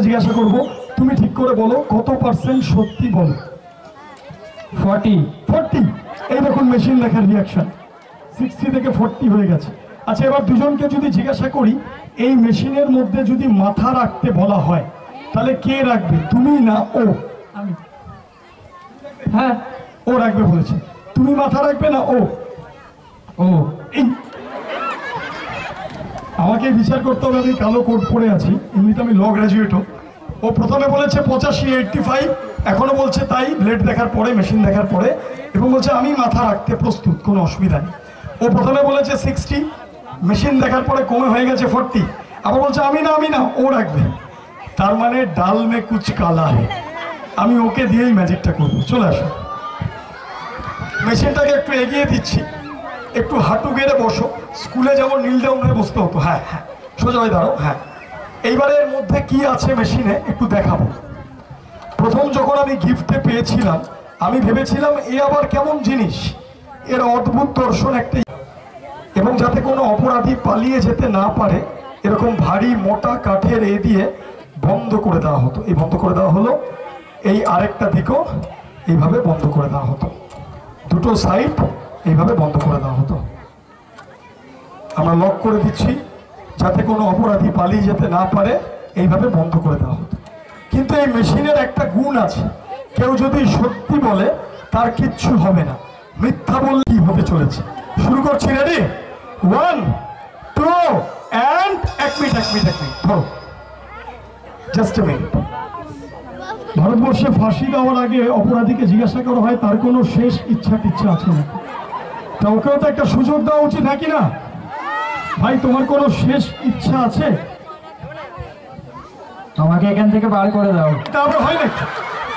জিজ্ঞাসা করব, তুমি ঠিক করে বলো কত পার্সেন্ট সত্যি বলো। 40। এই দেখুন মেশিন দেখার রিয়াকশন, 60 থেকে 40 হয়ে গেছে। আচ্ছা, এবার দুজনকে যদি জিজ্ঞাসা করি এই মেশিনের মধ্যে যদি মাথা রাখতে বলা হয় তাহলে কে রাখবে, তুমি না ও? আমি। হ্যাঁ, ও রাখবে বলেছে। তুমি মাথা রাখবে না ও? ও। এই আমাকে বিচার করতে হবে, আমি কালো কোট পরে আছি, এমনিতে আমি ল গ্রাজুয়েটও। ও প্রথমে বলেছে 85, 85, এখনো বলছে তাই ব্লেড দেখার পরে, মেশিন দেখার পরে, এবং বলছে আমি মাথা রাখতে প্রস্তুত, কোনো অসুবিধা নেই। ও প্রথমে বলেছে 60, মেশিন দেখার পরে কমে হয়ে গেছে 40, আবার বলছে আমি না ও রাখবে। তার মানে ডাল মে কুচ কালা হে। আমি ওকে দিয়েই ম্যাজিকটা করবো। চলে আসো, মেশিনটাকে একটু এগিয়ে দিচ্ছি, একটু হাঁটু গেড়ে বসো, স্কুলে যেমন নীল ডাউন হয়ে বসতে হতো। হ্যাঁ, সোজা হয়ে দাঁড়াও। হ্যাঁ, এইবারের মধ্যে কি আছে মেশিনে একটু দেখাবো। প্রথম যখন আমি গিফটে পেয়েছিলাম আমি ভেবেছিলাম এ আবার কেমন জিনিস, এর অদ্ভুত দর্শন একটাই, এবং যাতে কোনো অপরাধী পালিয়ে যেতে না পারে এরকম ভারী মোটা কাঠের এ দিয়ে বন্ধ করে দেওয়া হতো। এই বন্ধ করে দেওয়া হলো, এই আরেকটা দিকও এইভাবে বন্ধ করে দেওয়া হতো, দুটো সাইড এইভাবে বন্ধ করে দেওয়া হতো। আমরা লক করে দিচ্ছি যাতে কোনো অপরাধী পালিয়ে যেতে না পারে, এইভাবে বন্ধ করে দেওয়া হতো। কিন্তু এই মেশিনের একটা গুণ আছে, কেউ যদি সত্যি বলে তার কিচ্ছু হবে না, মিথ্যা বললে কি হতে চলেছে। শুরু করছি, রেডি? 1 2 and 1 মিনিট ধরো, জাস্ট এ মিনিট। ভারতবর্ষে ফাঁসি দেওয়ার আগে অপরাধীকে জিজ্ঞাসা করা হয় তার কোনো শেষ ইচ্ছা আছে না, তা ওকেও তো একটা সুযোগ দেওয়া উচিত নাকি না? ভাই, তোমার কোনো শেষ ইচ্ছা আছে? আমাকে এখান থেকে বার করে দাও। তারপর হয় নাকি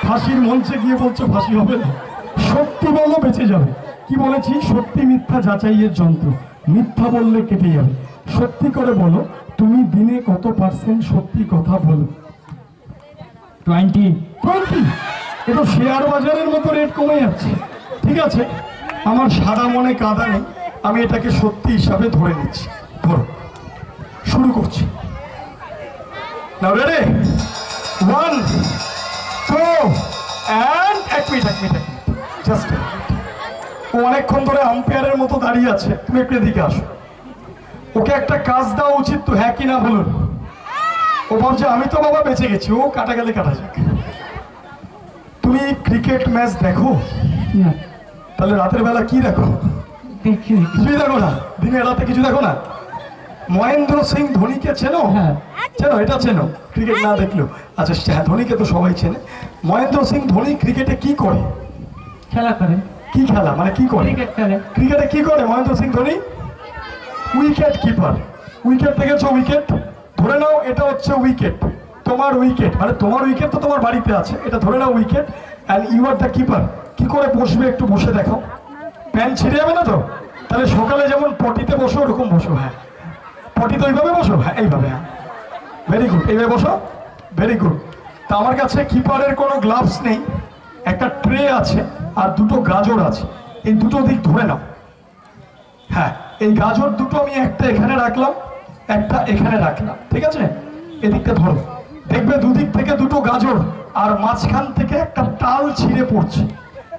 ফাঁসির মঞ্চে গিয়ে বলছে ফাঁসি হবে না? সত্যি বললে বেঁচে যাবে। কি বলেছি? সত্যি মিথ্যা যাচাইয়ের যন্ত্র, মিথ্যা বললে কেটে যাবে। সত্যি করে বলো, তুমি দিনে কত পার্সেন্ট সত্যি কথা বলো? 20। এটা শেয়ার বাজারের মতো রেট কমে যাচ্ছে। ঠিক আছে, আমার সাদা মনে কাদা নেই, আমি এটাকে সত্যি হিসাবে ধরে নিচ্ছি। ধরো, শুরু করছি। নাও, রেডি? 1 2 and 1 minute just. ও অনেকক্ষণ ধরে আম্পায়ারের মতো দাঁড়িয়ে আছে, তুমি একটু এদিকে আসো। ওকে একটা কাজ দেওয়া উচিত তো, হ্যাঁ কি না বলুন? ও বলছে আমি তো বাবা বেঁচে গেছি, ও কাটা গেলে কাটা যাক। তুমি ক্রিকেট ম্যাচ দেখো? তাহলে রাতের বেলা কি দেখো? কিছুই দেখো না? দিনে রাতে কিছু দেখো না? মহেন্দ্র সিং ধোনিকে চেনো? হ্যাঁ। চেনো? এটা চেনো? ক্রিকেট না দেখলেও আচ্ছা, হ্যাঁ, ধোনিকে তো সবাই চেনে। মহেন্দ্র সিং ধোনি ক্রিকেটে কি করে? খেলা করে। কি খেলা মানে কি করে? ক্রিকেট খেলে। ক্রিকেটে কি করে Mahendra Singh Dhoni? Wicket keeper. Wicket দেখেছো? উইকেট ধরে নাও, এটা হচ্ছে উইকেট, তোমার উইকেট, মানে তোমার উইকেট তো তোমার বাড়িতে আছে, এটা ধরে নাও wicket, and you are the keeper. কি করে বসবে একটু বসে দেখো, প্যান্ট ছিঁড়ে যাবে না তো? তাহলে সকালে যেমন পটিতে বসো ওরকম বসো। হ্যাঁ, পটিতে ওইভাবে বসো। হ্যাঁ, এইভাবে। হ্যাঁ, ভেরি গুড, এইভাবে বসো, ভেরি গুড। তা আমার কাছে কিপারের কোনো গ্লাভস নেই, একটা ট্রে আছে আর দুটো গাজর আছে, এই দুটো দিক ধরে নাও। হ্যাঁ, এই গাজর দুটো আমি একটা এখানে রাখলাম, একটা এখানে রাখলাম, ঠিক আছে? এদিকটা ধরো, দেখবে দুদিক থেকে দুটো গাজর আর মাঝখান থেকে একটা টাল ছিঁড়ে পড়ছে।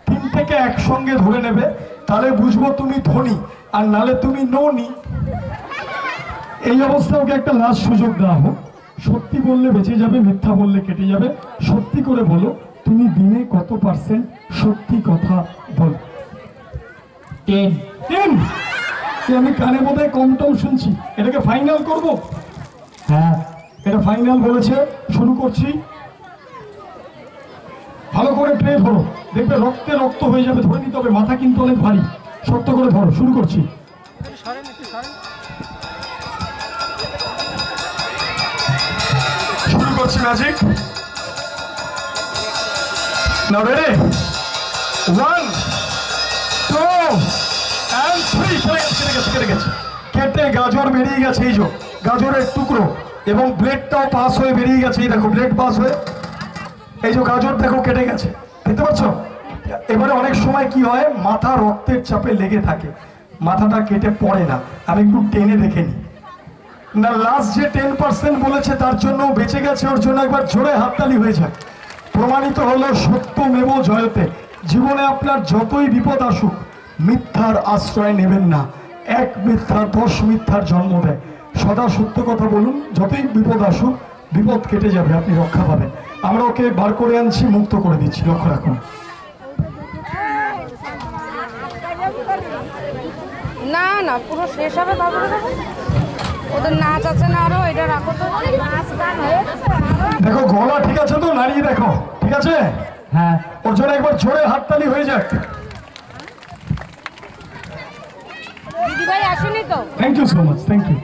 তিনটেকে একসঙ্গে ধরে নেবে, তাহলে বুঝবো তুমি ধনী, আর নালে তুমি ননি। এই অবস্থায় ওকে একটা লাস্ট সুযোগ দেওয়া হোক। সত্যি বললে বেঁচে যাবে, মিথ্যা বললে কেটে যাবে। সত্যি করে বলো, তুমি দিনে কত পার্সেন্ট সত্যি কথা বলো? 10। আমি কানে বোধহয় কম টম শুনছি, এটাকে ফাইনাল করব? হ্যাঁ, এটা ফাইনাল বলেছে। শুরু করছি, ভালো করে ট্রে ধরো, দেখবে রক্তে রক্ত হয়ে যাবে, ধরে নিতে হবে। মাথা কিন্তু অনেক ভারী, শক্ত করে ধরো। শুরু করছি, ম্যাজিক। Now, ready? 1 2 and 3। কেটে গেছে, কেটে গাজর বেরিয়ে গেছে, এই যে গাজরের টুকরো, এবং ব্লেডটাও পাস হয়ে বেরিয়ে গেছে। এই দেখো, ব্লেড পাস হয়ে, এই যে গাজর দেখো কেটে গেছে, দেখতে পাচ্ছ? এবারে অনেক সময় কি হয়, মাথা রক্তের চাপে লেগে থাকে, মাথাটা কেটে পড়ে না। আমি একটু টেনে দেখে নিই, না লাস্ট যে 10% বলেছে তার জন্য বেঁচে গেছে, ওর জন্য একবার জোরে হাততালি হয়ে যায়। প্রমাণিত হলো সত্যমেব জয়তে। জীবনে আপনার যতই বিপদ আসুক মিথ্যার আশ্রয় নেবেন না। এক মিথ্যা 10 মিথ্যার জন্ম দেয়। সদা সত্য কথা বলুন, যতই বিপদ আসুক বিপদ কেটে যাবে, আপনি রক্ষা পাবেন। আমরা ওকে বার করে আনছি, মুক্ত করে দিচ্ছি, লক্ষ্য রাখুন। না না পুরো শেষ হবে তারপরে দেবো। ওদের নাচ আছে না আরো, এটা রাখো তো। নাচ গান হয়ে গেছে আরো। দেখো গলা ঠিক আছে তো, নাড়িয়ে দেখো ঠিক আছে। হ্যাঁ ওর জন্য একবার জোরে হাততালি হয়ে যাক। দিদিভাই আসেনি তো? Thank you so much, thank you.